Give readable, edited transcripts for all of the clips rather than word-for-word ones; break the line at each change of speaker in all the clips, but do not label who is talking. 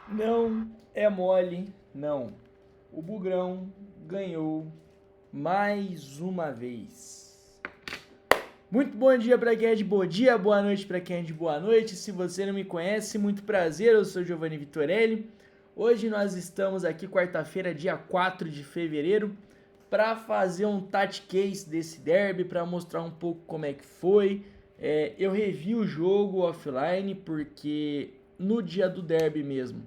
Não é mole, não. O Bugrão ganhou mais uma vez. Muito bom dia para quem é de bom dia, boa noite para quem é de boa noite. Se você não me conhece, muito prazer, eu sou Giovanni Vitorelli. Hoje nós estamos aqui, quarta-feira, dia 4 de fevereiro, para fazer um Case desse derby, para mostrar um pouco como é que foi. Eu revi o jogo offline, porque no dia do derby mesmo,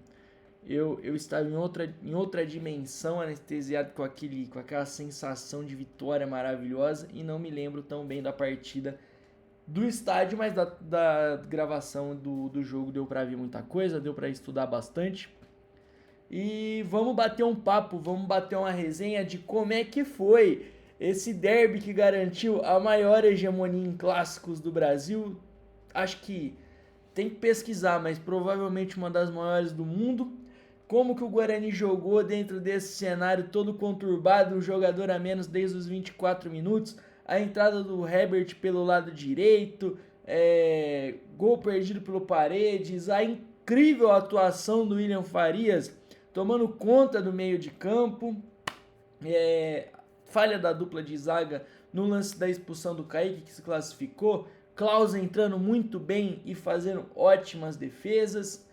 eu estava em outra dimensão, anestesiado com aquela sensação de vitória maravilhosa e não me lembro tão bem da partida do estádio, mas da gravação do jogo deu para ver muita coisa, deu para estudar bastante. E vamos bater um papo, vamos bater uma resenha de como é que foi esse derby que garantiu a maior hegemonia em clássicos do Brasil. Acho que tem que pesquisar, mas provavelmente uma das maiores do mundo. Como que o Guarani jogou dentro desse cenário todo conturbado, um jogador a menos desde os 24 minutos, a entrada do Herbert pelo lado direito, gol perdido pelo Paredes, a incrível atuação do William Farias tomando conta do meio de campo, falha da dupla de zaga no lance da expulsão do Kaique, que se classificou, Klaus entrando muito bem e fazendo ótimas defesas.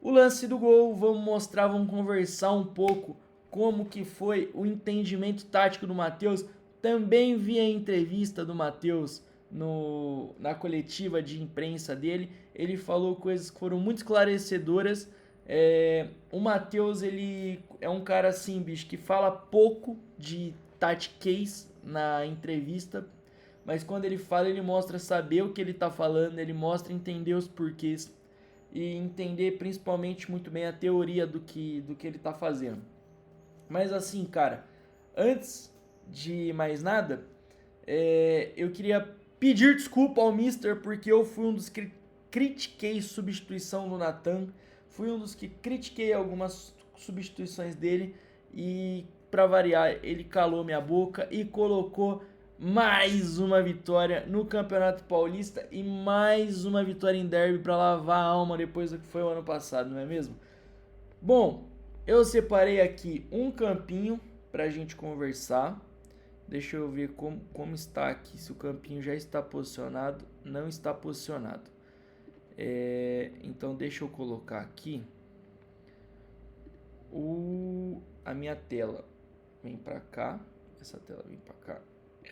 O lance do gol, vamos conversar um pouco como que foi o entendimento tático do Matheus. Também vi a entrevista do Matheus na coletiva de imprensa dele. Ele falou coisas que foram muito esclarecedoras. O Matheus, ele é um cara assim, bicho, que fala pouco de Case na entrevista, mas quando ele fala, ele mostra saber o que ele tá falando, ele mostra entender os porquês e entender principalmente muito bem a teoria do que ele tá fazendo. Mas assim, cara, antes de mais nada, eu queria pedir desculpa ao Mister porque eu fui um dos que critiquei substituição do Natan, fui um dos que critiquei algumas substituições dele e, para variar, ele calou minha boca e colocou mais uma vitória no Campeonato Paulista e mais uma vitória em derby para lavar a alma depois do que foi o ano passado, não é mesmo? Bom, eu separei aqui um campinho para a gente conversar. Deixa eu ver como está aqui, se o campinho já está posicionado. Não está posicionado. Então deixa eu colocar aqui a minha tela. Vem para cá, essa tela vem para cá,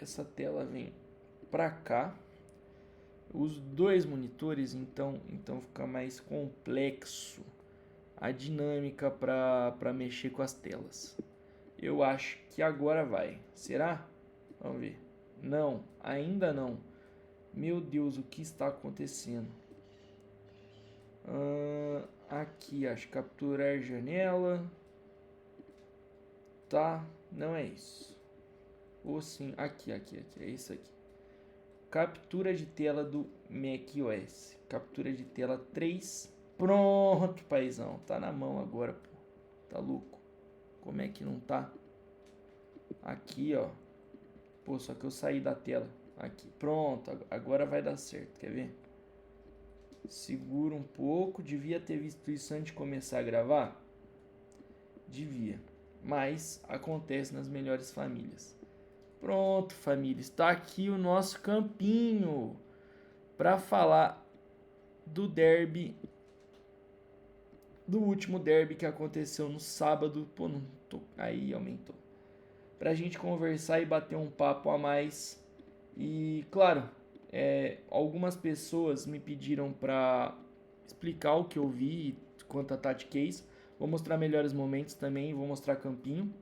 essa tela vem para cá. Os dois monitores, então fica mais complexo a dinâmica para mexer com as telas. Eu acho que agora vai. Será? Vamos ver. Não, ainda não. Meu Deus, o que está acontecendo? Aqui, acho capturar janela. Tá, não é isso. Ou sim, aqui, é isso aqui. Captura de tela do macOS. Captura de tela 3. Pronto, paizão. Tá na mão agora, pô. Tá louco? Como é que não tá? Aqui, ó. Pô, só que eu saí da tela. Aqui, pronto. Agora vai dar certo, quer ver? Segura um pouco. Devia ter visto isso antes de começar a gravar? Devia. Mas acontece nas melhores famílias. Pronto, família. Está aqui o nosso campinho para falar do derby, do último derby que aconteceu no sábado. Pô, não tô... Aí aumentou. Pra gente conversar e bater um papo a mais. E, claro, algumas pessoas me pediram pra explicar o que eu vi quanto a Case. Vou mostrar melhores momentos também, vou mostrar campinho.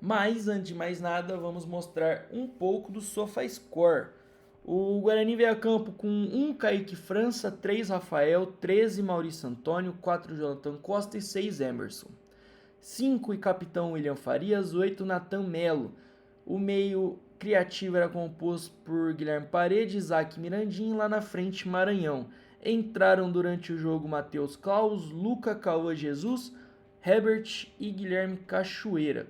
Mas, antes de mais nada, vamos mostrar um pouco do SofaScore. O Guarani veio a campo com 1 Kaique França, 3 Rafael, 13 Maurício Antônio, 4 Jonathan Costa e 6 Emerson. 5 e capitão William Farias, 8 Natan Melo. O meio criativo era composto por Guilherme Paredes, Isaac Mirandinho, lá na frente Maranhão. Entraram durante o jogo Matheus Klaus, Luca Cauã Jesus, Herbert e Guilherme Cachoeira.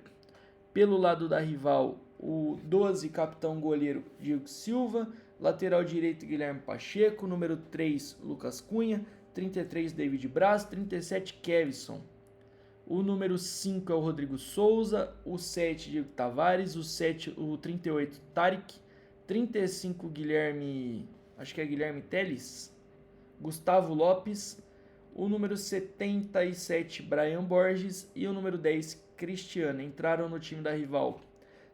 Pelo lado da rival, o 12 capitão goleiro Diego Silva, lateral direito Guilherme Pacheco, número 3 Lucas Cunha, 33, David Braz, 37, Kevson. O número 5 é o Rodrigo Souza, o 7, Diego Tavares, o 38, Tarik, 35, Guilherme, acho que é Guilherme Teles, Gustavo Lopes, o número 77, Brian Borges e o número 10, Cristiano. Entraram no time da rival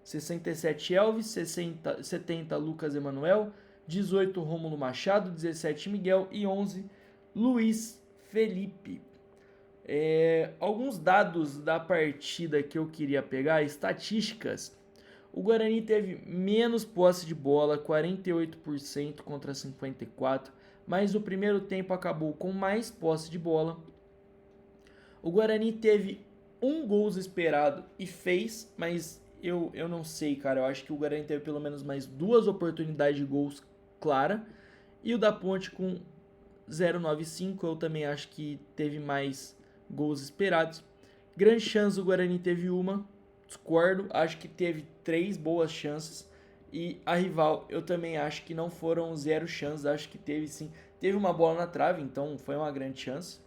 67, Elvis, 70, Lucas Emanuel, 18, Rômulo Machado, 17, Miguel e 11, Luiz Felipe. Alguns dados da partida que eu queria pegar, estatísticas. O Guarani teve menos posse de bola, 48% contra 54%, mas o primeiro tempo acabou com mais posse de bola. O Guarani teve um gol esperado e fez, mas eu não sei, cara. Eu acho que o Guarani teve pelo menos mais 2 oportunidades de gols clara. E o da Ponte com 0,95, eu também acho que teve mais gols esperados. Grande chance o Guarani teve uma, discordo, acho que teve 3 boas chances. E a rival, eu também acho que não foram 0 chances, acho que teve sim. Teve uma bola na trave, então foi uma grande chance.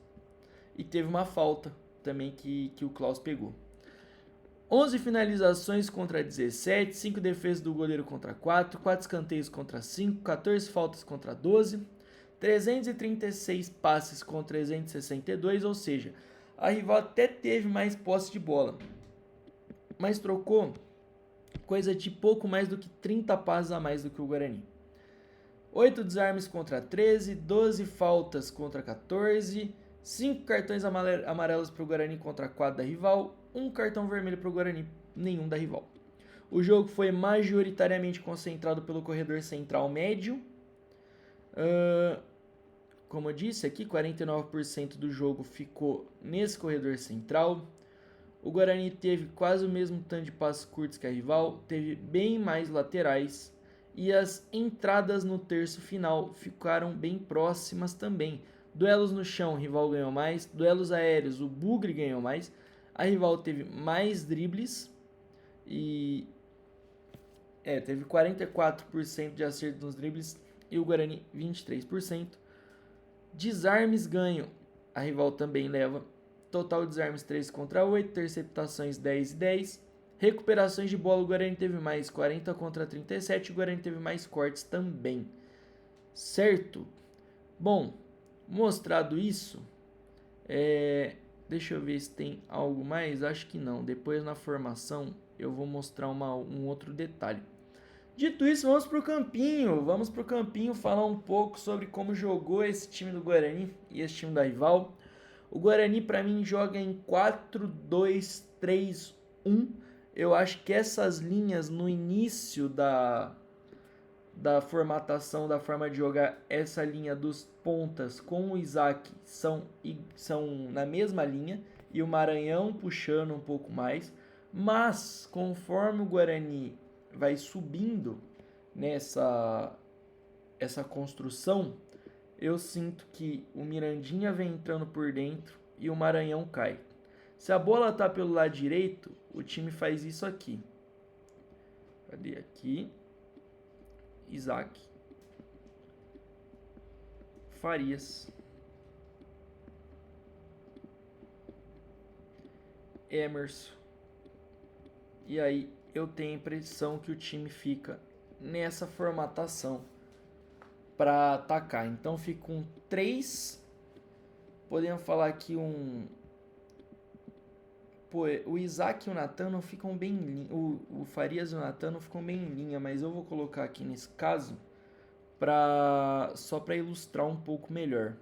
E teve uma falta também que o Klaus pegou. 11 finalizações contra 17, 5 defesas do goleiro contra 4, 4 escanteios contra 5, 14 faltas contra 12, 336 passes contra 362, ou seja, a rival até teve mais posse de bola, mas trocou coisa de pouco mais do que 30 passes a mais do que o Guarani. 8 desarmes contra 13, 12 faltas contra 14, 5 cartões amarelos para o Guarani contra 4 da rival, 1 cartão vermelho para o Guarani, nenhum da rival. O jogo foi majoritariamente concentrado pelo corredor central médio. Como eu disse aqui, 49% do jogo ficou nesse corredor central. O Guarani teve quase o mesmo tanto de passos curtos que a rival, teve bem mais laterais e as entradas no terço final ficaram bem próximas também. Duelos no chão, o rival ganhou mais. Duelos aéreos, o Bugre ganhou mais. A rival teve mais dribles e teve 44% de acerto nos dribles e o Guarani 23%. Desarmes ganho, a rival também leva. Total de desarmes 3 contra 8, interceptações 10 e 10. Recuperações de bola, o Guarani teve mais 40 contra 37, o Guarani teve mais cortes também. Certo? Bom, mostrado isso, deixa eu ver se tem algo mais, acho que não. Depois na formação eu vou mostrar um outro detalhe. Dito isso, vamos pro campinho falar um pouco sobre como jogou esse time do Guarani e esse time da rival. O Guarani para mim joga em 4-2-3-1. Eu acho que essas linhas no início da formatação, da forma de jogar, essa linha dos pontas com o Isaac são na mesma linha e o Maranhão puxando um pouco mais, mas conforme o Guarani vai subindo nessa construção, eu sinto que o Mirandinha vem entrando por dentro e o Maranhão cai. Se a bola tá pelo lado direito, o time faz isso aqui. Cadê aqui? Isaac, Farias, Emerson. E aí eu tenho a impressão que o time fica nessa formatação para atacar. Então fica com 3. Podemos falar aqui o Isaac e o Natan não ficam bem em linha. O Farias e o Natan não ficam bem em linha, mas eu vou colocar aqui nesse caso só para ilustrar um pouco melhor.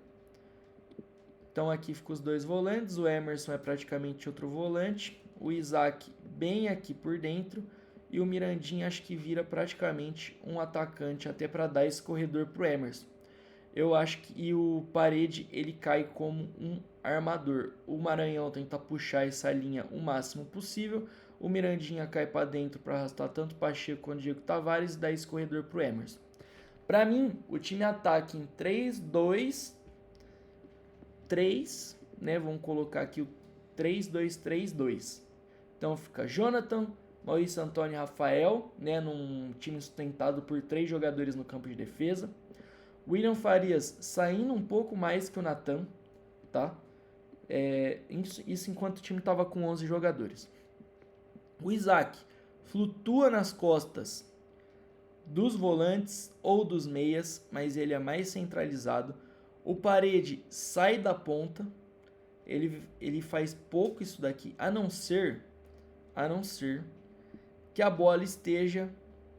Então aqui ficam os 2 volantes, o Emerson é praticamente outro volante, o Isaac bem aqui por dentro e o Mirandinha acho que vira praticamente um atacante até para dar esse corredor pro Emerson. Eu acho que o Parede ele cai como um armador. O Maranhão tenta puxar essa linha o máximo possível. O Mirandinha cai para dentro para arrastar tanto Pacheco quanto Diego Tavares e dar esse corredor pro Emerson. Para mim, o time ataca em 3-2-3, né? Vamos colocar aqui o 3-2-3-2. Então fica Jonathan, Maurício Antônio e Rafael, né? Num time sustentado por 3 jogadores no campo de defesa. William Farias saindo um pouco mais que o Nathan, tá? Isso enquanto o time estava com 11 jogadores. O Isaac flutua nas costas dos volantes ou dos meias, mas ele é mais centralizado. O Parede sai da ponta, ele faz pouco isso daqui, a não ser que a bola esteja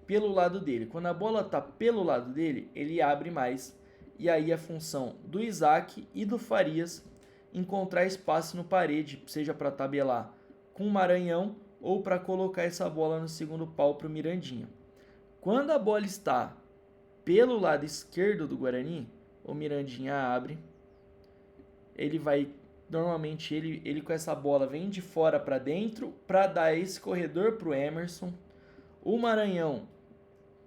pelo lado dele. Quando a bola está pelo lado dele, ele abre mais, e aí é função do Isaac e do Farias encontrar espaço no Parede, seja para tabelar com o Maranhão ou para colocar essa bola no segundo pau para o Mirandinha. Quando a bola está pelo lado esquerdo do Guarani, o Mirandinha abre. Ele vai, normalmente ele com essa bola vem de fora para dentro para dar esse corredor para o Emerson. O Maranhão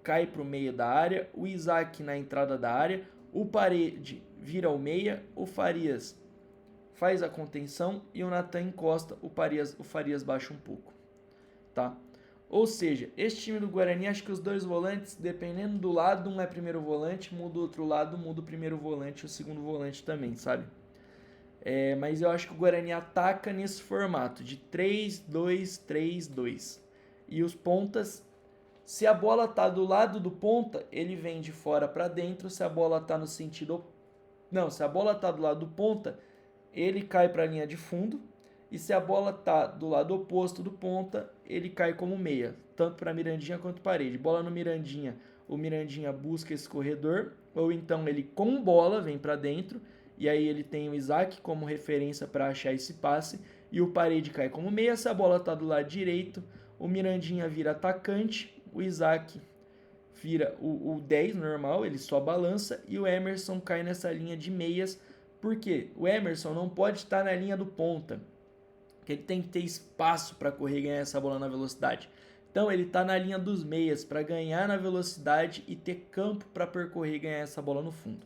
cai para o meio da área, o Isaac na entrada da área, o Parede vira o meia, o Farias faz a contenção e o Nathan encosta, o Farias baixa um pouco, tá? Ou seja, esse time do Guarani, acho que os dois volantes, dependendo do lado, um é primeiro volante, muda o outro lado, muda o primeiro volante e o segundo volante também, sabe? Mas eu acho que o Guarani ataca nesse formato de 3-2-3-2. E os pontas, se a bola tá do lado do ponta, ele vem de fora para dentro. Se a bola tá no sentido... Não, se a bola tá do lado do ponta, ele cai para a linha de fundo. E se a bola tá do lado oposto do ponta, ele cai como meia, tanto para Mirandinha quanto Parede. Bola no Mirandinha, o Mirandinha busca esse corredor, ou então ele com bola vem para dentro, e aí ele tem o Isaac como referência para achar esse passe, e o Parede cai como meia. Se a bola tá do lado direito, o Mirandinha vira atacante, o Isaac vira o 10 normal, ele só balança, e o Emerson cai nessa linha de meias, porque o Emerson não pode estar na linha do ponta, porque ele tem que ter espaço para correr e ganhar essa bola na velocidade. Então ele está na linha dos meias para ganhar na velocidade e ter campo para percorrer e ganhar essa bola no fundo.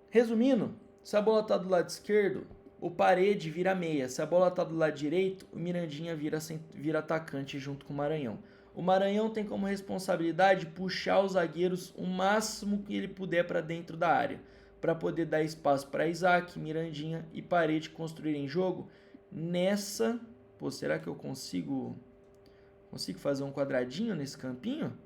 Resumindo, se a bola está do lado esquerdo, o Parede vira meia. Se a bola está do lado direito, o Mirandinha vira atacante junto com o Maranhão. O Maranhão tem como responsabilidade puxar os zagueiros o máximo que ele puder para dentro da área, para poder dar espaço para Isaac, Mirandinha e Parede construírem jogo. Nessa... Pô, será que eu consigo fazer um quadradinho nesse campinho?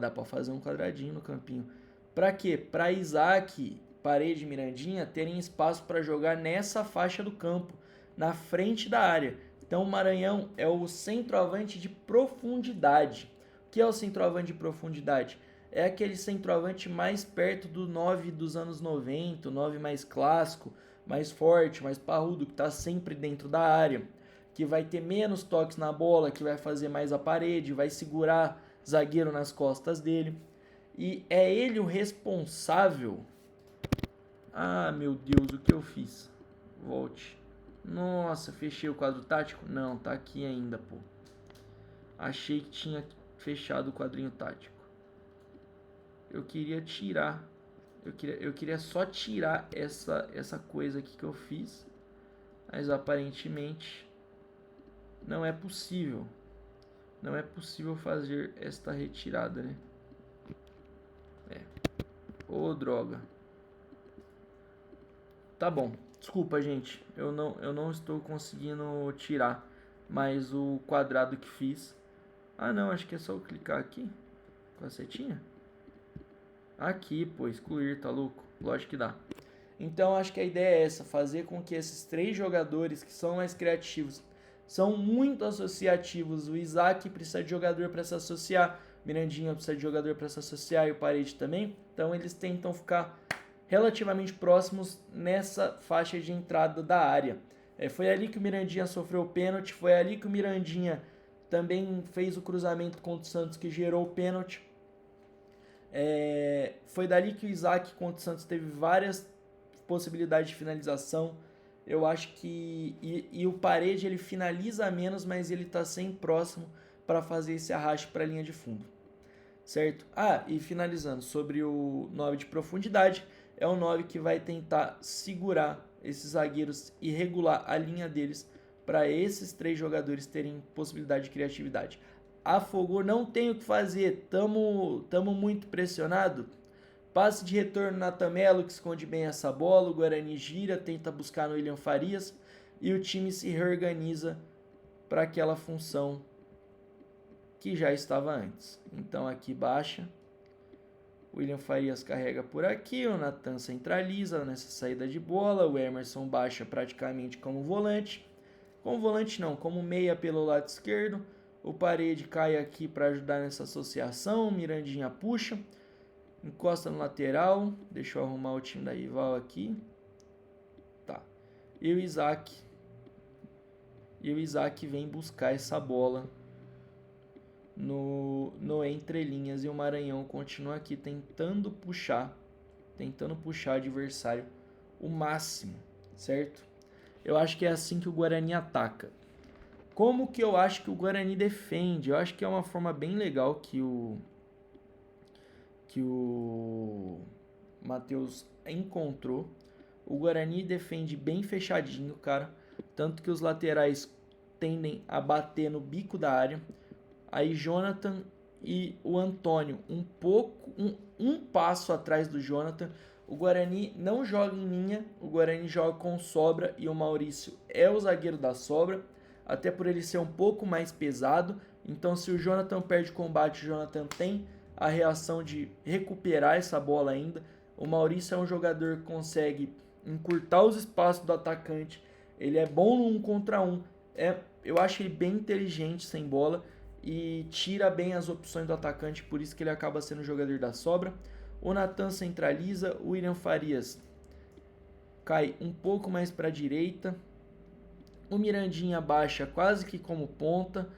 Dá para fazer um quadradinho no campinho. Para quê? Para Isaac, Parede e Mirandinha terem espaço para jogar nessa faixa do campo, na frente da área. Então o Maranhão é o centroavante de profundidade. O que é o centroavante de profundidade? É aquele centroavante mais perto do 9 dos anos 90, o 9 mais clássico, mais forte, mais parrudo, que está sempre dentro da área, que vai ter menos toques na bola, que vai fazer mais a parede, vai segurar zagueiro nas costas dele. E é ele o responsável... Ah, meu Deus, o que eu fiz? Volte. Nossa, fechei o quadro tático? Não, tá aqui ainda, pô. Achei que tinha fechado o quadrinho tático. Eu queria tirar. Eu queria só tirar essa coisa aqui que eu fiz. Mas aparentemente não é possível. Não é possível fazer esta retirada, né? Ô, droga. Tá bom. Desculpa, gente. Eu não estou conseguindo tirar mais o quadrado que fiz. Ah, não. Acho que é só eu clicar aqui. Com a setinha. Aqui, pô, excluir, tá louco? Lógico que dá. Então, acho que a ideia é essa, fazer com que esses três jogadores que são mais criativos, são muito associativos. O Isaac precisa de jogador para se associar, Mirandinha precisa de jogador para se associar e o Parede também. Então, eles tentam ficar relativamente próximos nessa faixa de entrada da área. Foi ali que o Mirandinha sofreu o pênalti, foi ali que o Mirandinha também fez o cruzamento contra o Santos que gerou o pênalti. Foi dali que o Isaac contra o Santos teve várias possibilidades de finalização. Eu acho que... E o Parede, ele finaliza menos, mas ele está sempre próximo para fazer esse arraste para a linha de fundo. Certo? E finalizando, sobre o 9 de profundidade, é o 9 que vai tentar segurar esses zagueiros e regular a linha deles para esses três jogadores terem possibilidade de criatividade. afogou, não tem o que fazer, tamo muito pressionado. Passe de retorno na Tamelo, que esconde bem essa bola, o Guarani gira, tenta buscar no William Farias e o time se reorganiza para aquela função que já estava antes. Então aqui baixa, o William Farias carrega por aqui, o Natan centraliza nessa saída de bola, o Emerson baixa praticamente como volante não, como meia pelo lado esquerdo, o Parede cai aqui para ajudar nessa associação, o Mirandinha puxa, encosta no lateral, deixa eu arrumar o time da rival aqui, tá, e o Isaac vem buscar essa bola no entrelinhas e o Maranhão continua aqui tentando puxar o adversário o máximo, certo? Eu acho que é assim que o Guarani ataca. Como que eu acho que o Guarani defende? Eu acho que é uma forma bem legal que o Matheus encontrou. O Guarani defende bem fechadinho, cara. Tanto que os laterais tendem a bater no bico da área. Aí Jonathan e o Antônio um passo atrás do Jonathan. O Guarani não joga em linha, o Guarani joga com sobra e o Maurício é o zagueiro da sobra, até por ele ser um pouco mais pesado. Então se o Jonathan perde combate, o Jonathan tem a reação de recuperar essa bola ainda. O Maurício é um jogador que consegue encurtar os espaços do atacante, ele é bom no 1 contra 1, eu acho ele bem inteligente sem bola e tira bem as opções do atacante, por isso que ele acaba sendo o jogador da sobra. O Natan centraliza, o William Farias cai um pouco mais para a direita, o Mirandinha baixa quase que como ponta,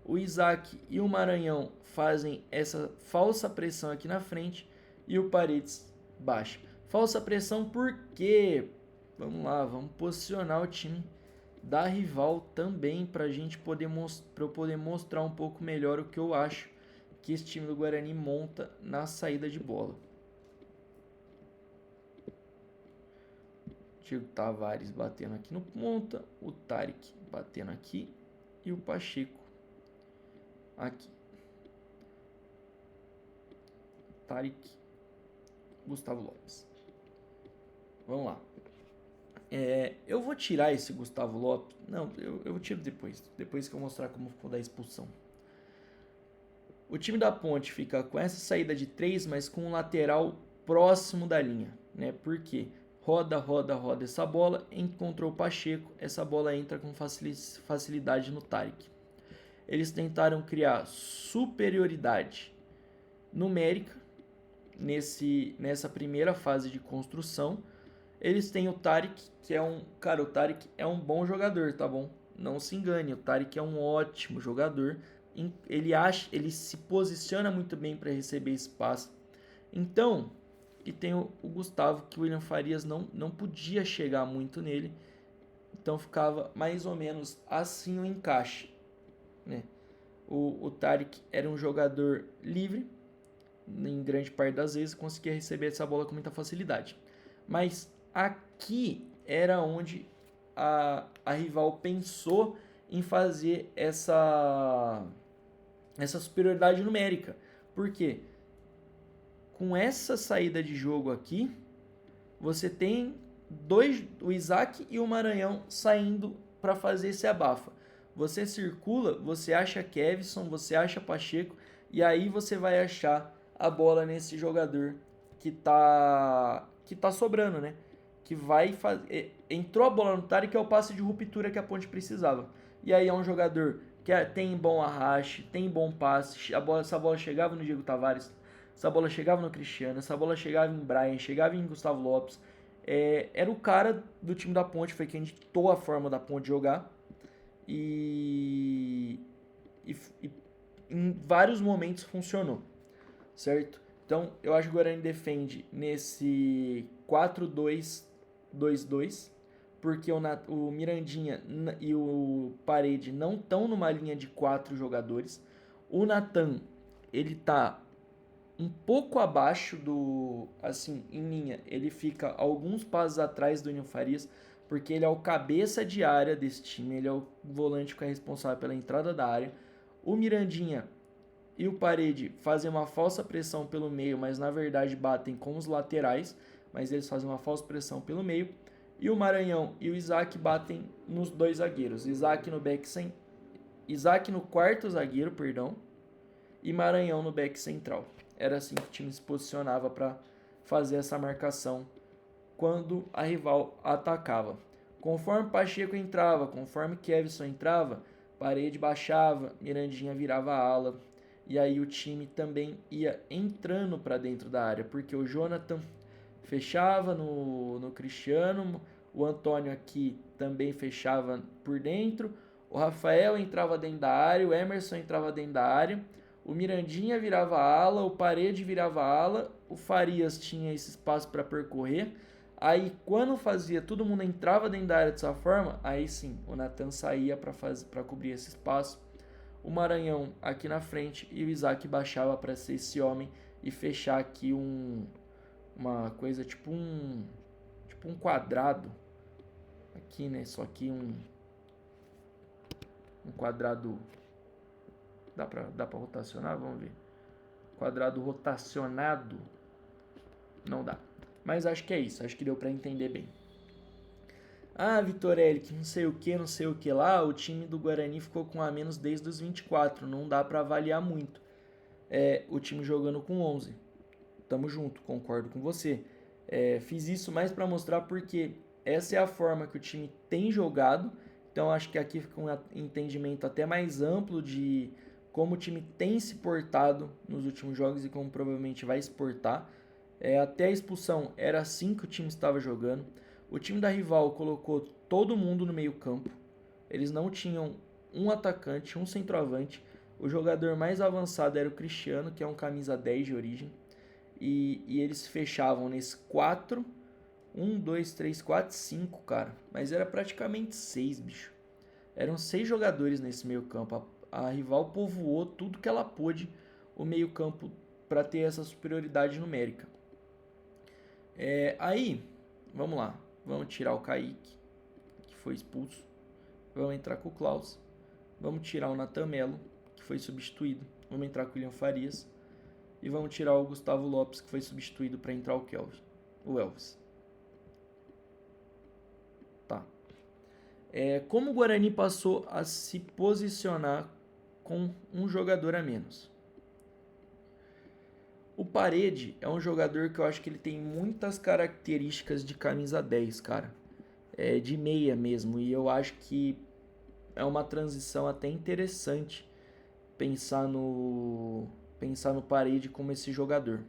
o Isaac e o Maranhão fazem essa falsa pressão aqui na frente e o Paredes baixa. Falsa pressão porque, vamos lá, vamos posicionar o time da rival também para eu poder mostrar um pouco melhor o que eu acho que esse time do Guarani monta na saída de bola. Diego Tavares batendo aqui no ponta, o Tarek batendo aqui e o Pacheco aqui. Tarek, Gustavo Lopes. Vamos lá. Eu vou tirar esse Gustavo Lopes. Não, eu tiro depois que eu mostrar como ficou da expulsão. O time da Ponte fica com essa saída de 3, mas com um lateral próximo da linha, né? Porque roda essa bola, encontrou o Pacheco, essa bola entra com facilidade no Tarek. Eles tentaram criar superioridade numérica nessa primeira fase de construção. Eles têm o Tarek, que é o Tarek é um bom jogador, tá bom? Não se engane, o Tarek é um ótimo jogador. Ele se posiciona muito bem para receber espaço. Então, e tem o Gustavo, que o William Farias não podia chegar muito nele. Então ficava mais ou menos assim o encaixe, né? O Tarek era um jogador livre, em grande parte das vezes conseguia receber essa bola com muita facilidade. Mas aqui era onde a rival pensou em fazer essa superioridade numérica. Por quê? Com essa saída de jogo aqui, você tem o Isaac e o Maranhão saindo para fazer esse abafa. Você circula, você acha Kevson, você acha Pacheco, e aí você vai achar a bola nesse jogador que tá sobrando, né? Que vai fazer. Entrou a bola no Tarek, que é o passe de ruptura que a Ponte precisava. E aí é um jogador que tem bom arraste, tem bom passe. Essa bola chegava no Diego Tavares, essa bola chegava no Cristiano, essa bola chegava em Brian, chegava em Gustavo Lopes. Era o cara do time da Ponte, foi quem ditou a forma da Ponte jogar. E em vários momentos funcionou, certo? Então eu acho que o Guarani defende nesse 4-2-2-2, porque o Mirandinha e o Parede não estão numa linha de 4 jogadores. O Natan, ele tá um pouco abaixo em linha, ele fica alguns passos atrás do William Farias, porque ele é o cabeça de área desse time, ele é o volante que é responsável pela entrada da área. O Mirandinha e o Parede fazem uma falsa pressão pelo meio, mas na verdade batem com os laterais, mas eles fazem uma falsa pressão pelo meio. E o Maranhão e o Isaac batem nos dois zagueiros. Isaac no quarto zagueiro, perdão, e Maranhão no back central. Era assim que o time se posicionava para fazer essa marcação quando a rival atacava. Conforme Pacheco entrava, conforme Kevson entrava, Parede baixava, Mirandinha virava ala. E aí o time também ia entrando para dentro da área, porque o Jonathan fechava no Cristiano, o Antônio aqui também fechava por dentro, o Rafael entrava dentro da área, o Emerson entrava dentro da área, o Mirandinha virava ala, o Parede virava ala, o Farias tinha esse espaço para percorrer. Aí quando fazia, todo mundo entrava dentro da área dessa forma, aí sim, o Natan saía para cobrir esse espaço. O Maranhão aqui na frente e o Isaac baixava para ser esse homem e fechar aqui uma coisa tipo um quadrado aqui, né? Só que um quadrado dá para rotacionar, vamos ver. Quadrado rotacionado não dá. Mas acho que é isso, acho que deu para entender bem. Ah, Vitorelli, que não sei o que lá, o time do Guarani ficou com a menos desde os 24, não dá para avaliar muito. O time jogando com 11. Tamo junto, concordo com você. Fiz isso mais para mostrar porque essa é a forma que o time tem jogado, então acho que aqui fica um entendimento até mais amplo de como o time tem se portado nos últimos jogos e como provavelmente vai se portar. Até a expulsão era assim que o time estava jogando. O time da rival colocou todo mundo no meio campo. Eles não tinham um atacante, um centroavante. O jogador mais avançado era o Cristiano, que é um camisa 10 de origem. E eles fechavam nesse 4. 1, 2, 3, 4, 5, cara. Mas era praticamente 6, bicho. Eram 6 jogadores nesse meio campo. A rival povoou tudo que ela pôde o meio campo para ter essa superioridade numérica. Aí, vamos lá. Vamos tirar o Kaique, que foi expulso. Vamos entrar com o Klaus. Vamos tirar o Natan Melo, que foi substituído. Vamos entrar com o William Farias. E vamos tirar o Gustavo Lopes, que foi substituído para entrar o Elvis. Tá. Como o Guarani passou a se posicionar com um jogador a menos? O Parede é um jogador que eu acho que ele tem muitas características de camisa 10, cara. De meia mesmo. E eu acho que é uma transição até interessante pensar no Parede como esse jogador.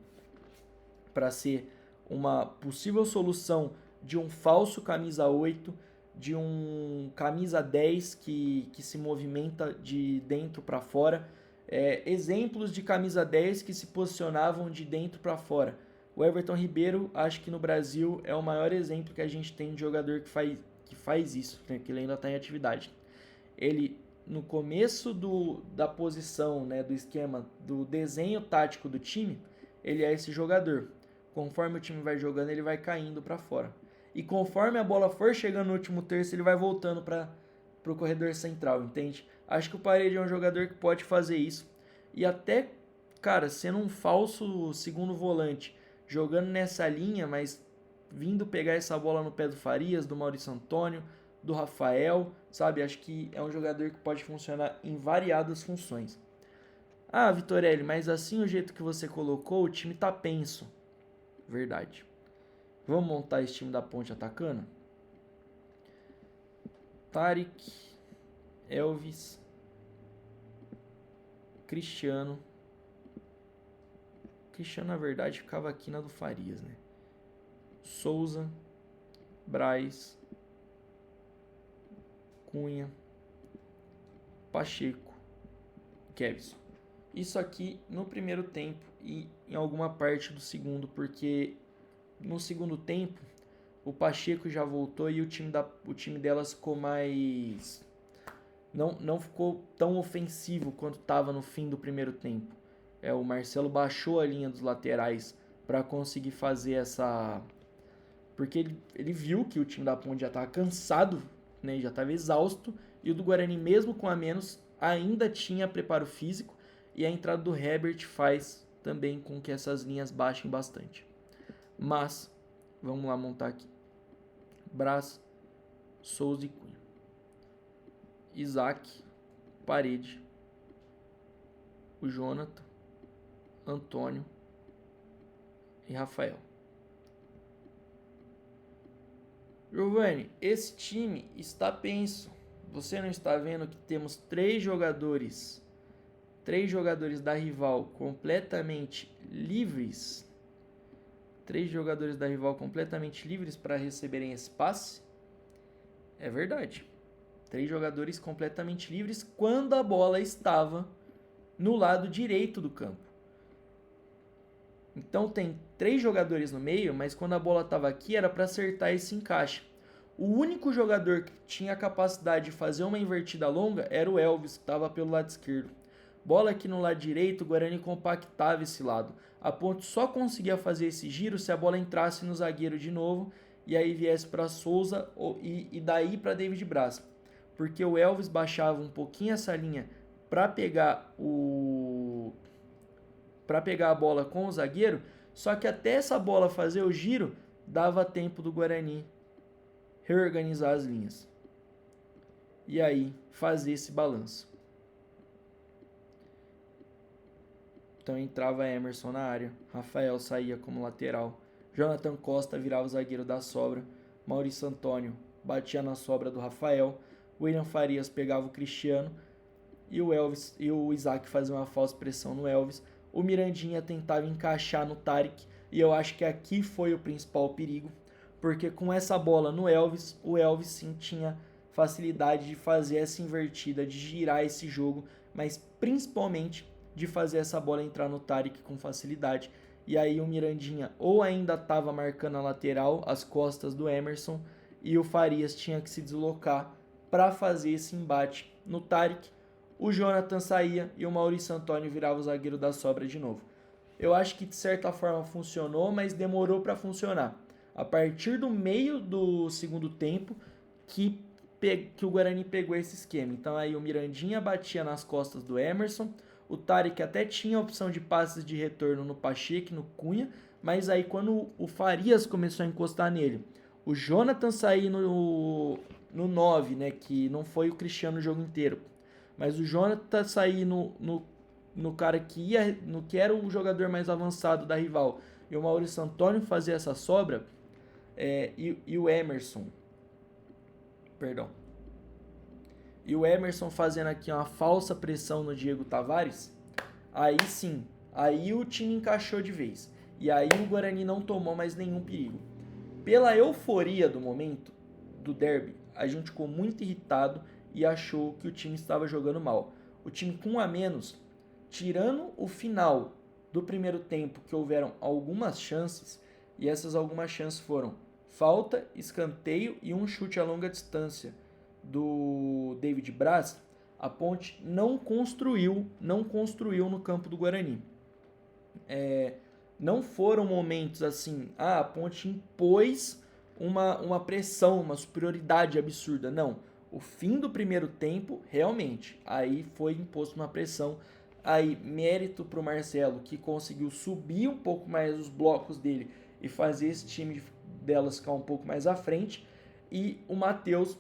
Para ser uma possível solução de um falso camisa 8, de um camisa 10 que se movimenta de dentro para fora. Exemplos de camisa 10 que se posicionavam de dentro para fora. O Everton Ribeiro, acho que no Brasil é o maior exemplo que a gente tem de jogador que faz isso, né, que ele ainda está em atividade. Ele, no começo da posição, né, do esquema, do desenho tático do time, ele é esse jogador. Conforme o time vai jogando, ele vai caindo para fora. E conforme a bola for chegando no último terço, ele vai voltando para o corredor central, entende? Acho que o Parede é um jogador que pode fazer isso. E até, cara, sendo um falso segundo volante, jogando nessa linha, mas vindo pegar essa bola no pé do Farias, do Maurício Antônio, do Rafael, sabe? Acho que é um jogador que pode funcionar em variadas funções. Ah, Vitorelli, mas assim o jeito que você colocou, o time tá penso. Verdade. Vamos montar esse time da Ponte atacando? Tarek, Elvis, Cristiano. Cristiano, na verdade, ficava aqui na do Farias, né? Souza, Braz, Cunha, Pacheco, Kevson. Isso aqui no primeiro tempo e em alguma parte do segundo, porque no segundo tempo o Pacheco já voltou e o time delas ficou mais... Não ficou tão ofensivo quanto estava no fim do primeiro tempo. O Marcelo baixou a linha dos laterais para conseguir fazer essa... Porque ele viu que o time da Ponte já estava cansado, né, já estava exausto, e o do Guarani, mesmo com a menos, ainda tinha preparo físico e a entrada do Herbert faz também com que essas linhas baixem bastante. Mas, vamos lá montar aqui. Braz, Souza e Cunha. Isaac, Parede, o Jonathan, Antônio e Rafael. Giovanni, esse time está penso. Você não está vendo que temos três jogadores da rival completamente livres? Três jogadores da rival completamente livres para receberem esse passe? É verdade. Três jogadores completamente livres quando a bola estava no lado direito do campo. Então tem três jogadores no meio, mas quando a bola estava aqui era para acertar esse encaixe. O único jogador que tinha a capacidade de fazer uma invertida longa era o Elvis, que estava pelo lado esquerdo. Bola aqui no lado direito, o Guarani compactava esse lado. A Ponte só conseguia fazer esse giro se a bola entrasse no zagueiro de novo e aí viesse para Souza e daí para David Braz. Porque o Elvis baixava um pouquinho essa linha para pegar a bola com o zagueiro, só que até essa bola fazer o giro, dava tempo do Guarani reorganizar as linhas. E aí fazer esse balanço. Então entrava Emerson na área, Rafael saía como lateral, Jonathan Costa virava o zagueiro da sobra, Maurício Antônio batia na sobra do Rafael, William Farias pegava o Cristiano e o Isaac fazia uma falsa pressão no Elvis. O Mirandinha tentava encaixar no Tarek e eu acho que aqui foi o principal perigo, porque com essa bola no Elvis, o Elvis sim tinha facilidade de fazer essa invertida, de girar esse jogo, mas principalmente de fazer essa bola entrar no Tarek com facilidade. E aí o Mirandinha ou ainda estava marcando a lateral, as costas do Emerson, e o Farias tinha que se deslocar para fazer esse embate no Tarek. O Jonathan saía e o Maurício Antônio virava o zagueiro da sobra de novo. Eu acho que de certa forma funcionou, mas demorou para funcionar. A partir do meio do segundo tempo que o Guarani pegou esse esquema. Então aí o Mirandinha batia nas costas do Emerson, o Tarek até tinha a opção de passes de retorno no Pacheco, no Cunha, mas aí quando o Farias começou a encostar nele, o Jonathan saía no 9, né, que não foi o Cristiano o jogo inteiro, mas o Jonathan saía no cara que era o jogador mais avançado da rival, e o Maurício Antônio fazia essa sobra, e o Emerson fazendo aqui uma falsa pressão no Diego Tavares, aí sim, aí o time encaixou de vez. E aí o Guarani não tomou mais nenhum perigo. Pela euforia do momento, do derby, a gente ficou muito irritado e achou que o time estava jogando mal. O time com um a menos, tirando o final do primeiro tempo, que houveram algumas chances, e essas algumas chances foram falta, escanteio e um chute a longa distância do David Braz, a Ponte não construiu no campo do Guarani. Não foram momentos assim, a Ponte impôs uma pressão, uma superioridade absurda, não. O fim do primeiro tempo, realmente, aí foi imposto uma pressão, aí mérito para o Marcelo, que conseguiu subir um pouco mais os blocos dele e fazer esse time delas ficar um pouco mais à frente, e o Matheus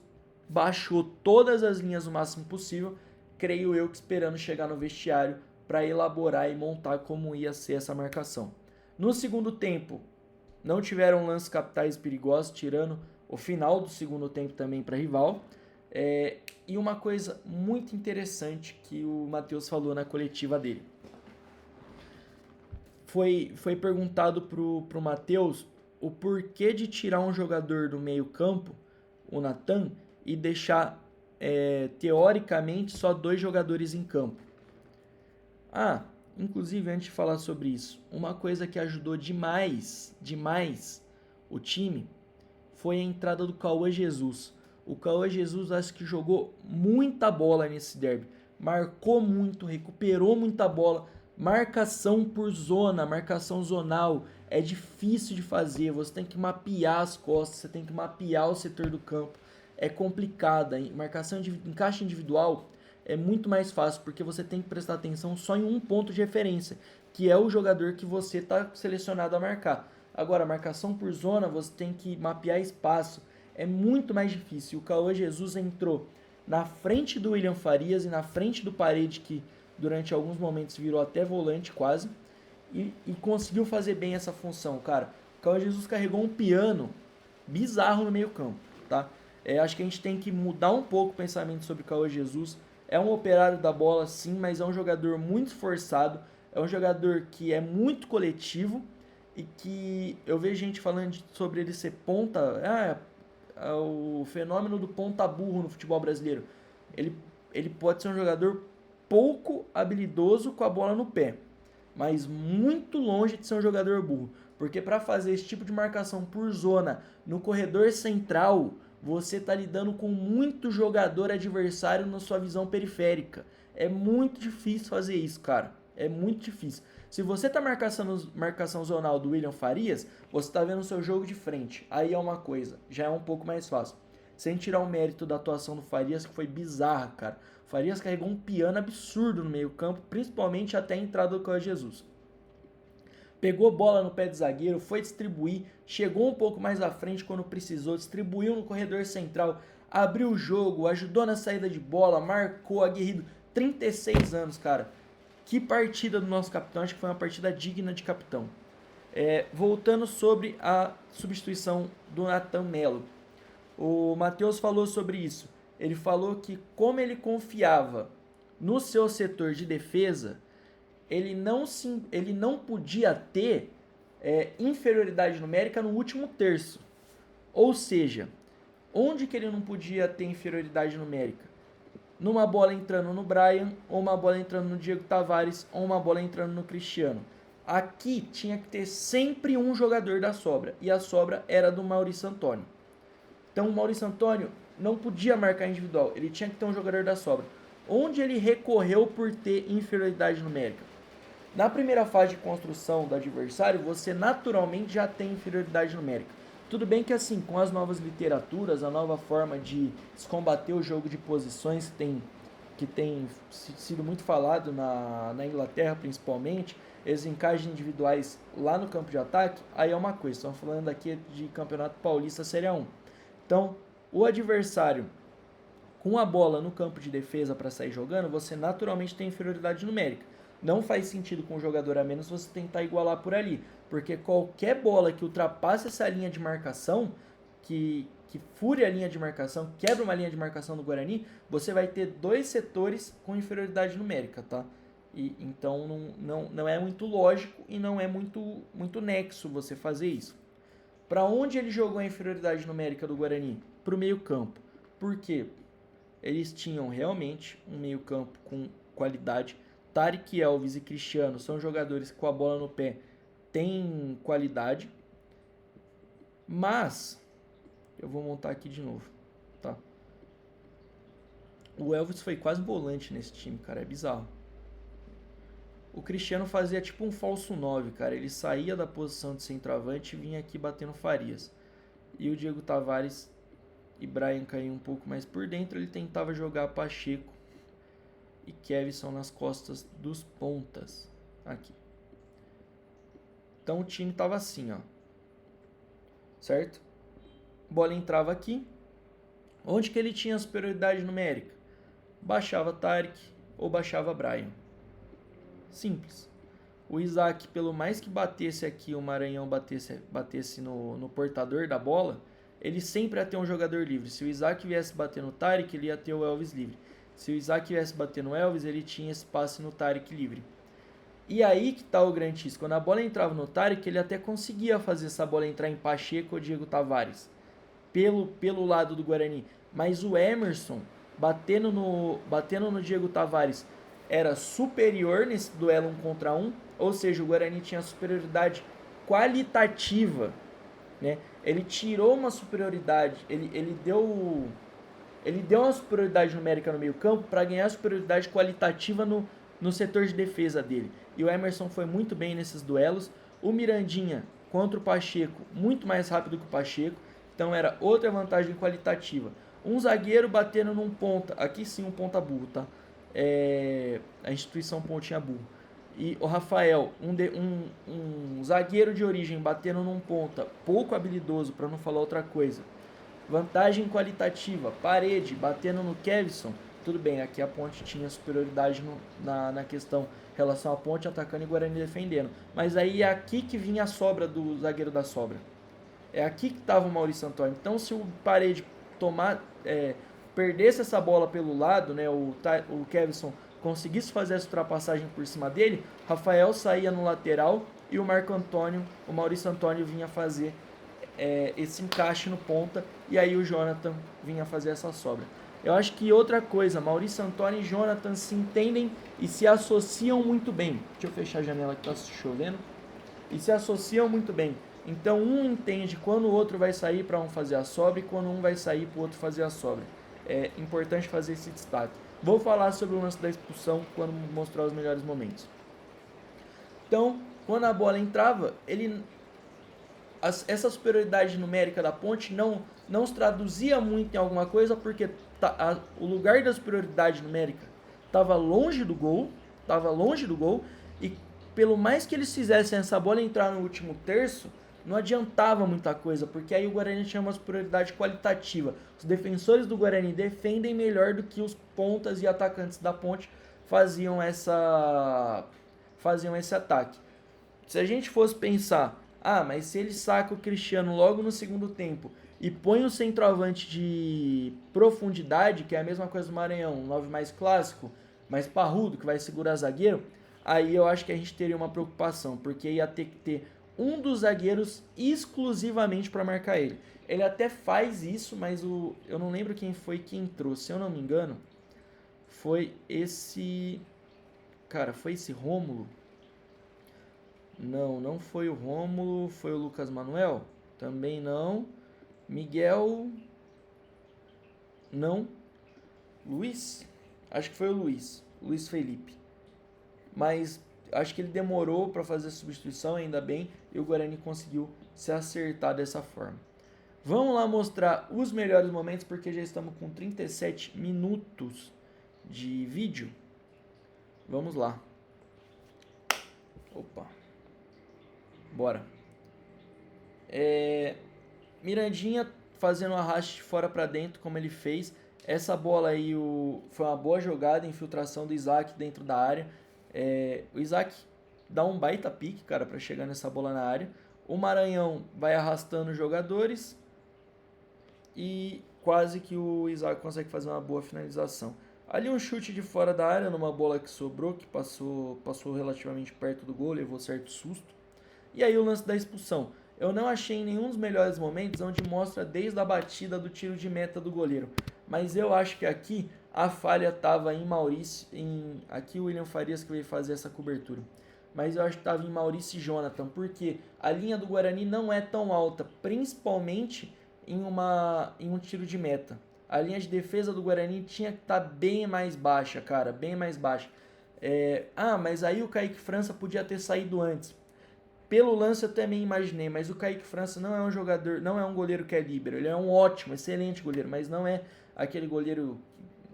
baixou todas as linhas o máximo possível, creio eu que esperando chegar no vestiário para elaborar e montar como ia ser essa marcação. No segundo tempo, não tiveram lances capitais perigosos, tirando o final do segundo tempo também para rival. E uma coisa muito interessante que o Matheus falou na coletiva dele. Foi perguntado pro Matheus o porquê de tirar um jogador do meio campo, o Natan, e deixar, teoricamente, só 2 jogadores em campo. Inclusive, antes de falar sobre isso, uma coisa que ajudou demais o time foi a entrada do Cauã Jesus. O Cauã Jesus acho que jogou muita bola nesse derby. Marcou muito, recuperou muita bola. Marcação por zona, marcação zonal, é difícil de fazer. Você tem que mapear as costas, você tem que mapear o setor do campo. É complicada. Marcação de encaixe individual é muito mais fácil, porque você tem que prestar atenção só em um ponto de referência, que é o jogador que você está selecionado a marcar. Agora, marcação por zona, você tem que mapear espaço, é muito mais difícil. O Cauã Jesus entrou na frente do William Farias e na frente do Parede, que durante alguns momentos virou até volante quase, e conseguiu fazer bem essa função, cara. O Cauã Jesus carregou um piano bizarro no meio campo, tá? Acho que a gente tem que mudar um pouco o pensamento sobre o Cauã Jesus. É um operário da bola, sim, mas é um jogador muito esforçado, é um jogador que é muito coletivo e que eu vejo gente falando sobre ele ser ponta, é o fenômeno do ponta burro no futebol brasileiro. Ele pode ser um jogador pouco habilidoso com a bola no pé, mas muito longe de ser um jogador burro, porque para fazer esse tipo de marcação por zona no corredor central, você está lidando com muito jogador adversário na sua visão periférica. É muito difícil fazer isso, cara. É muito difícil. Se você está marcação zonal do William Farias, você está vendo o seu jogo de frente. Aí é uma coisa, já é um pouco mais fácil. Sem tirar o mérito da atuação do Farias, que foi bizarra, cara. O Farias carregou um piano absurdo no meio campo, principalmente até a entrada do Cauã Jesus. Pegou bola no pé de zagueiro, foi distribuir, chegou um pouco mais à frente quando precisou, distribuiu no corredor central, abriu o jogo, ajudou na saída de bola, marcou, aguerrido. 36 anos, cara. Que partida do nosso capitão, acho que foi uma partida digna de capitão. Voltando sobre a substituição do Nathan Melo. O Matheus falou sobre isso. Ele falou que como ele confiava no seu setor de defesa, ele não podia ter inferioridade numérica no último terço. Ou seja, onde que ele não podia ter inferioridade numérica? Numa bola entrando no Brian, ou uma bola entrando no Diego Tavares, ou uma bola entrando no Cristiano. Aqui tinha que ter sempre um jogador da sobra, e a sobra era do Maurício Antônio. Então o Maurício Antônio não podia marcar individual, ele tinha que ter um jogador da sobra. Onde ele recorreu por ter inferioridade numérica? Na primeira fase de construção do adversário, você naturalmente já tem inferioridade numérica. Tudo bem que assim, com as novas literaturas, a nova forma de se combater o jogo de posições que tem sido muito falado na Inglaterra principalmente, esses encaixes individuais lá no campo de ataque, aí é uma coisa, estamos falando aqui de Campeonato Paulista Série A1. Então, o adversário com a bola no campo de defesa para sair jogando, você naturalmente tem inferioridade numérica. Não faz sentido com um jogador a menos você tentar igualar por ali, porque qualquer bola que ultrapasse essa linha de marcação, que fure a linha de marcação, quebra uma linha de marcação do Guarani, você vai ter dois setores com inferioridade numérica, tá? E então não é muito lógico e não é muito nexo você fazer isso. Para onde ele jogou a inferioridade numérica do Guarani? Para o meio campo. Por quê? Eles tinham realmente um meio campo com qualidade. Tarek Elvis e Cristiano são jogadores que com a bola no pé têm qualidade. Mas, eu vou montar aqui de novo, tá? O Elvis foi quase volante nesse time, cara, é bizarro. O Cristiano fazia tipo um falso 9, cara. Ele saía da posição de centroavante e vinha aqui batendo Farias. E o Diego Tavares e Brian caíam um pouco mais por dentro. Ele tentava jogar Pacheco e Kevson nas costas dos pontas. Aqui. Então o time tava assim, ó. Certo? Bola entrava aqui. Onde que ele tinha a superioridade numérica? Baixava Tarek ou baixava Brian. Simples. O Isaac, pelo mais que batesse aqui, o Maranhão batesse no portador da bola, ele sempre ia ter um jogador livre. Se o Isaac viesse bater no Tarek, ele ia ter o Elvis livre. Se o Isaac viesse bater no Elvis, ele tinha espaço no Tarek livre. E aí que tá o grande X. Quando a bola entrava no Tarek, ele até conseguia fazer essa bola entrar em Pacheco ou Diego Tavares. Pelo lado do Guarani. Mas o Emerson, batendo no Diego Tavares, era superior nesse duelo 1 contra 1, ou seja, o Guarani tinha superioridade qualitativa, né? Ele tirou uma superioridade, ele deu uma superioridade numérica no meio campo para ganhar superioridade qualitativa no setor de defesa dele. E o Emerson foi muito bem nesses duelos. O Mirandinha contra o Pacheco, muito mais rápido que o Pacheco, então era outra vantagem qualitativa. Um zagueiro batendo num ponta, aqui sim um ponta burro, tá? a instituição Pontinha Burro. E o Rafael, um zagueiro de origem batendo num ponta pouco habilidoso, para não falar outra coisa. Vantagem qualitativa, Parede batendo no Kevson. Tudo bem, aqui a Ponte tinha superioridade na questão em relação à Ponte atacando e Guarani defendendo. Mas aí é aqui que vinha a sobra do zagueiro da sobra. É aqui que estava o Maurício Antônio. Então se o Parede perdesse essa bola pelo lado, né, o Kevson conseguisse fazer essa ultrapassagem por cima dele, Rafael saía no lateral e o Maurício Antônio vinha fazer esse encaixe no ponta, e aí o Jonathan vinha fazer essa sobra. Eu acho que outra coisa, Maurício Antônio e Jonathan se entendem e se associam muito bem. Deixa eu fechar a janela que tá chovendo. E se associam muito bem. Então um entende quando o outro vai sair para um fazer a sobra e quando um vai sair para o outro fazer a sobra. É importante fazer esse destaque. Vou falar sobre o lance da expulsão quando mostrar os melhores momentos. Então, quando a bola entrava, essa superioridade numérica da Ponte não se traduzia muito em alguma coisa, porque o lugar da superioridade numérica estava longe do gol, e pelo mais que eles fizessem essa bola entrar no último terço, não adiantava muita coisa, porque aí o Guarani tinha uma superioridade qualitativa. Os defensores do Guarani defendem melhor do que os pontas e atacantes da Ponte faziam esse ataque. Se a gente fosse pensar, mas se ele saca o Cristiano logo no segundo tempo e põe o centroavante de profundidade, que é a mesma coisa do Maranhão, um 9 mais clássico, mais parrudo, que vai segurar zagueiro, aí eu acho que a gente teria uma preocupação, porque ia ter que ter um dos zagueiros exclusivamente para marcar ele. Ele até faz isso, mas eu não lembro quem foi que entrou. Se eu não me engano, foi esse... Cara, foi esse Rômulo? Não foi o Rômulo, foi o Lucas Manuel? Também não. Miguel? Não. Luiz? Acho que foi o Luiz Felipe. Mas acho que ele demorou para fazer a substituição, ainda bem, e o Guarani conseguiu se acertar dessa forma. Vamos lá mostrar os melhores momentos, porque já estamos com 37 minutos de vídeo. Vamos lá. Opa. Bora. Mirandinha fazendo um arraste de fora para dentro, como ele fez. Essa bola aí foi uma boa jogada, infiltração do Isaac dentro da área. O Isaac dá um baita pique, cara, para chegar nessa bola na área. O Maranhão vai arrastando os jogadores e quase que o Isaac consegue fazer uma boa finalização. Ali um chute de fora da área, numa bola que sobrou, que passou relativamente perto do gol, levou certo susto. E aí o lance da expulsão. Eu não achei nenhum dos melhores momentos onde mostra desde a batida do tiro de meta do goleiro. Mas eu acho que aqui a falha estava em Maurício, aqui o William Farias que veio fazer essa cobertura. Mas eu acho que estava em Maurício e Jonathan, porque a linha do Guarani não é tão alta, principalmente em um tiro de meta. A linha de defesa do Guarani tinha que estar bem mais baixa, cara, bem mais baixa. Mas aí o Kaique França podia ter saído antes. Pelo lance eu também imaginei, mas o Kaique França não é um jogador, não é um goleiro que é líbero. Ele é um ótimo, excelente goleiro, mas não é aquele goleiro,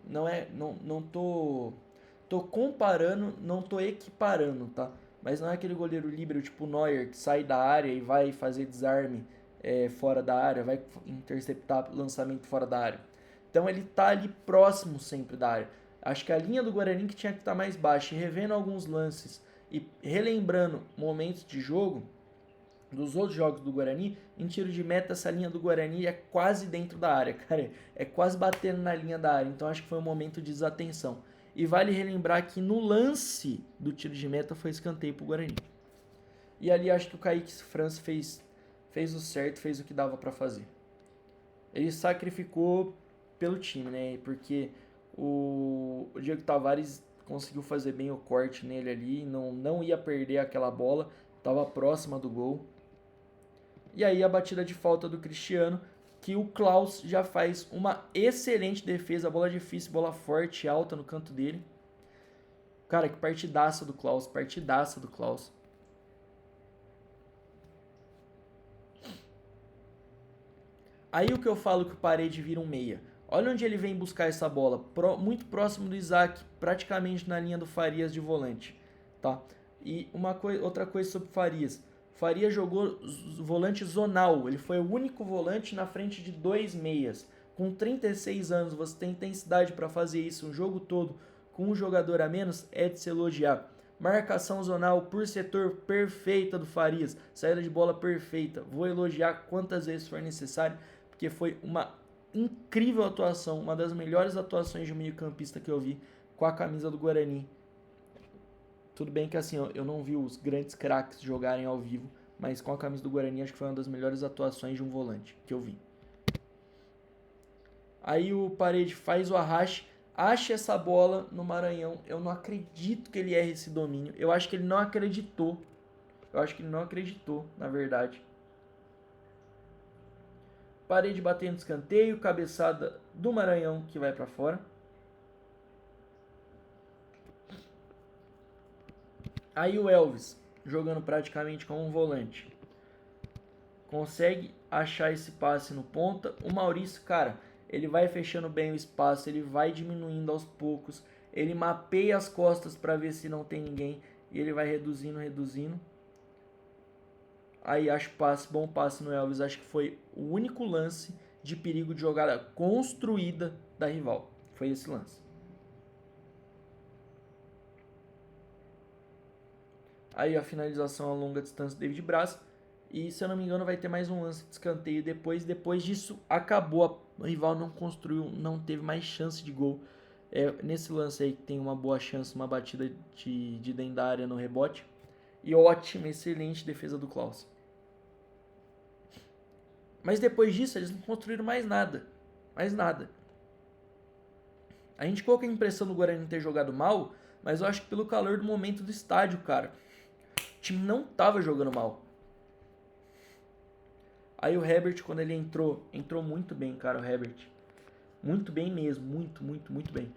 não tô comparando, não tô equiparando, tá? Mas não é aquele goleiro líbero tipo Neuer que sai da área e vai fazer desarme fora da área, vai interceptar lançamento fora da área. Então ele tá ali próximo sempre da área. Acho que a linha do Guarani que tinha que estar mais baixa, e revendo alguns lances e relembrando momentos de jogo dos outros jogos do Guarani, em tiro de meta essa linha do Guarani é quase dentro da área, cara, é quase batendo na linha da área, então acho que foi um momento de desatenção. E vale relembrar que no lance do tiro de meta foi escanteio pro Guarani. E ali acho que o Kaique França fez o certo, fez o que dava para fazer. Ele sacrificou pelo time, né? Porque o Diego Tavares conseguiu fazer bem o corte nele ali, não ia perder aquela bola, estava próxima do gol. E aí a batida de falta do Cristiano, que o Klaus já faz uma excelente defesa, bola difícil, bola forte, alta no canto dele. Cara, que partidaça do Klaus, partidaça do Klaus. Aí o que eu falo que o Parede vira um meia. Olha onde ele vem buscar essa bola, muito próximo do Isaac, praticamente na linha do Farias de volante, tá? E outra coisa sobre Farias. Farias jogou volante zonal, ele foi o único volante na frente de 2 meias. Com 36 anos, você tem intensidade para fazer isso um jogo todo com um jogador a menos, é de se elogiar. Marcação zonal por setor perfeita do Farias, saída de bola perfeita. Vou elogiar quantas vezes for necessário, porque foi uma incrível atuação, uma das melhores atuações de um meio-campista que eu vi com a camisa do Guarani. Tudo bem que assim, eu não vi os grandes craques jogarem ao vivo, mas com a camisa do Guarani acho que foi uma das melhores atuações de um volante que eu vi. Aí o Parede faz o arraste, acha essa bola no Maranhão. Eu não acredito que ele erre esse domínio. Eu acho que ele não acreditou. Na verdade. Parede batendo escanteio, cabeçada do Maranhão que vai para fora. Aí o Elvis, jogando praticamente como um volante, consegue achar esse passe no ponta. O Maurício, cara, ele vai fechando bem o espaço, ele vai diminuindo aos poucos, ele mapeia as costas para ver se não tem ninguém e ele vai reduzindo. Aí acho bom passe no Elvis, acho que foi o único lance de perigo de jogada construída da rival. Foi esse lance. Aí a finalização a longa distância do David Braz. E se eu não me engano vai ter mais um lance de escanteio depois. Depois disso acabou. O rival não construiu, não teve mais chance de gol. Nesse lance aí que tem uma boa chance, uma batida de dentro da área no rebote. E ótima, excelente defesa do Klaus. Mas depois disso eles não construíram mais nada. A gente ficou com a impressão do Guarani ter jogado mal, mas eu acho que pelo calor do momento do estádio, cara. O time não tava jogando mal. Aí o Herbert, quando ele entrou muito bem, cara, o Herbert. Muito bem mesmo, muito bem.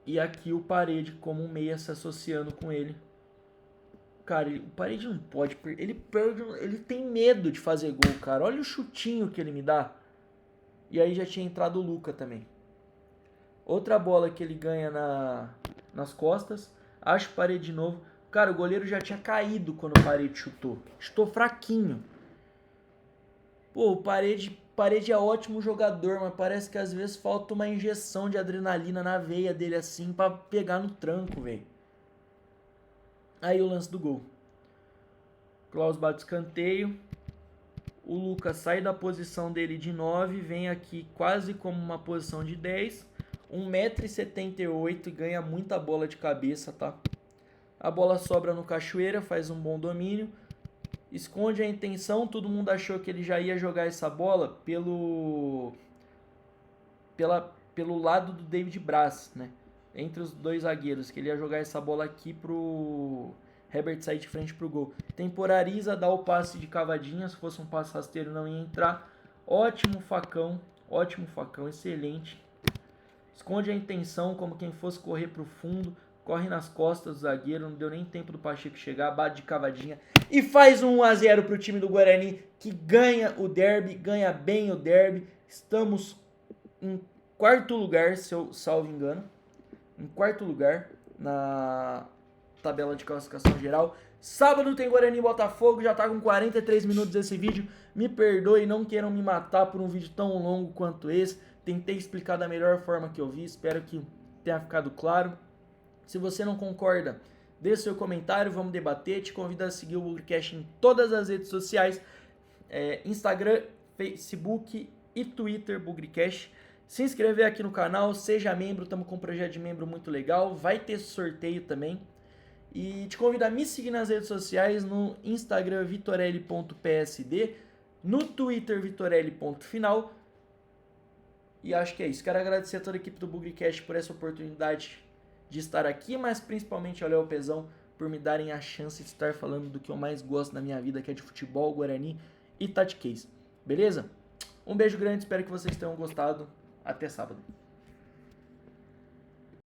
E aqui o Parede como um meia se associando com ele. Cara, o Parede não pode perder. Ele tem medo de fazer gol, cara. Olha o chutinho que ele me dá. E aí já tinha entrado o Luca também. Outra bola que ele ganha nas costas. Acho o Parede de novo. Cara, o goleiro já tinha caído quando o Parede chutou. Chutou fraquinho. Pô, o Parede é ótimo jogador, mas parece que às vezes falta uma injeção de adrenalina na veia dele assim pra pegar no tranco, velho. Aí o lance do gol. Klaus bate escanteio. O Lucas sai da posição dele de 9, vem aqui quase como uma posição de 10. 1,78 m e ganha muita bola de cabeça, tá? A bola sobra no Cachoeira, faz um bom domínio. Esconde a intenção, todo mundo achou que ele já ia jogar essa bola pelo lado do David Braz, né? Entre os dois zagueiros, que ele ia jogar essa bola aqui pro Herbert sair de frente pro gol. Temporariza, dá o passe de cavadinha, se fosse um passe rasteiro não ia entrar. Ótimo facão, excelente. Esconde a intenção como quem fosse correr pro fundo. Corre nas costas do zagueiro, não deu nem tempo do Pacheco chegar, bate de cavadinha e faz um 1-0 pro time do Guarani, que ganha o derby, ganha bem o derby. Estamos em quarto lugar, se eu salvo engano, em quarto lugar na tabela de classificação geral. Sábado tem Guarani e Botafogo, já tá com 43 minutos esse vídeo. Me perdoe, não queiram me matar por um vídeo tão longo quanto esse. Tentei explicar da melhor forma que eu vi, espero que tenha ficado claro. Se você não concorda, deixe seu comentário, vamos debater. Te convido a seguir o Bugrecast em todas as redes sociais, Instagram, Facebook e Twitter, Bugrecast. Se inscrever aqui no canal, seja membro, estamos com um projeto de membro muito legal, vai ter sorteio também. E te convido a me seguir nas redes sociais, no Instagram vitorelli.psd, no Twitter vitorelli.final. E acho que é isso. Quero agradecer a toda a equipe do Bugrecast por essa oportunidade de estar aqui, mas principalmente ao Léo Pezão por me darem a chance de estar falando do que eu mais gosto na minha vida, que é de futebol, Guarani e Tactics. Beleza? Um beijo grande, espero que vocês tenham gostado. Até sábado.